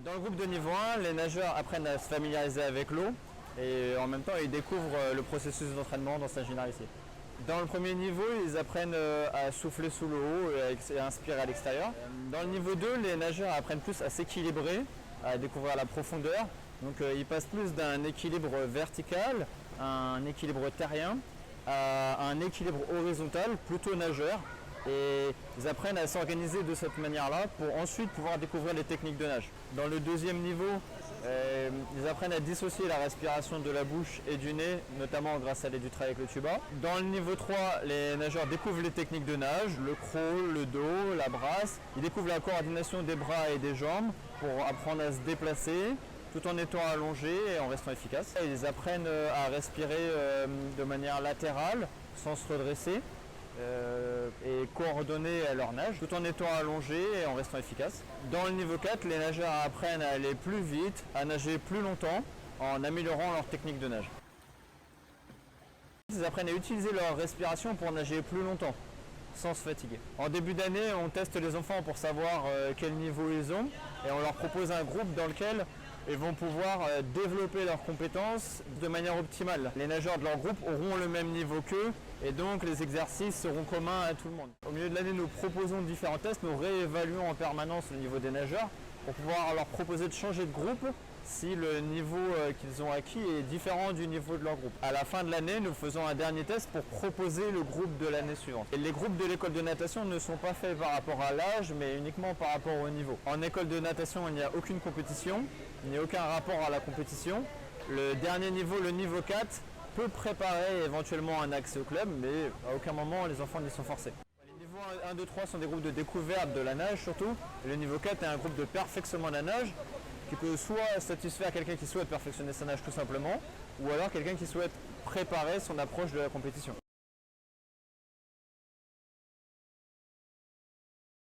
Dans le groupe de niveau 1, les nageurs apprennent à se familiariser avec l'eau et en même temps ils découvrent le processus d'entraînement dans sa généralité. Dans le premier niveau, ils apprennent à souffler sous l'eau et à inspirer à l'extérieur. Dans le niveau 2, les nageurs apprennent plus à s'équilibrer, à découvrir la profondeur. Donc ils passent plus d'un équilibre vertical à un équilibre terrien, à un équilibre horizontal, plutôt nageur. Et ils apprennent à s'organiser de cette manière-là pour ensuite pouvoir découvrir les techniques de nage. Dans le deuxième niveau, ils apprennent à dissocier la respiration de la bouche et du nez, notamment grâce à l'aide du travail avec le tuba. Dans le niveau 3, les nageurs découvrent les techniques de nage, le crawl, le dos, la brasse. Ils découvrent la coordination des bras et des jambes pour apprendre à se déplacer tout en étant allongés et en restant efficaces. Ils apprennent à respirer de manière latérale sans se redresser. Et coordonner leur nage tout en étant allongés et en restant efficaces. Dans le niveau 4, les nageurs apprennent à aller plus vite, à nager plus longtemps en améliorant leur technique de nage. Ils apprennent à utiliser leur respiration pour nager plus longtemps sans se fatiguer. En début d'année, on teste les enfants pour savoir quel niveau ils ont et on leur propose un groupe dans lequel ils vont pouvoir développer leurs compétences de manière optimale. Les nageurs de leur groupe auront le même niveau qu'eux et donc les exercices seront communs à tout le monde. Au milieu de l'année, nous proposons différents tests, nous réévaluons en permanence le niveau des nageurs pour pouvoir leur proposer de changer de groupe si le niveau qu'ils ont acquis est différent du niveau de leur groupe. À la fin de l'année, nous faisons un dernier test pour proposer le groupe de l'année suivante. Et les groupes de l'école de natation ne sont pas faits par rapport à l'âge, mais uniquement par rapport au niveau. En école de natation, il n'y a aucune compétition, il n'y a aucun rapport à la compétition. Le dernier niveau, le niveau 4, peut préparer éventuellement un accès au club, mais à aucun moment les enfants n'y sont forcés. Les niveaux 1, 2, 3 sont des groupes de découverte de la nage surtout. Et le niveau 4 est un groupe de perfectionnement de la nage qui peut soit satisfaire quelqu'un qui souhaite perfectionner sa nage tout simplement, ou alors quelqu'un qui souhaite préparer son approche de la compétition.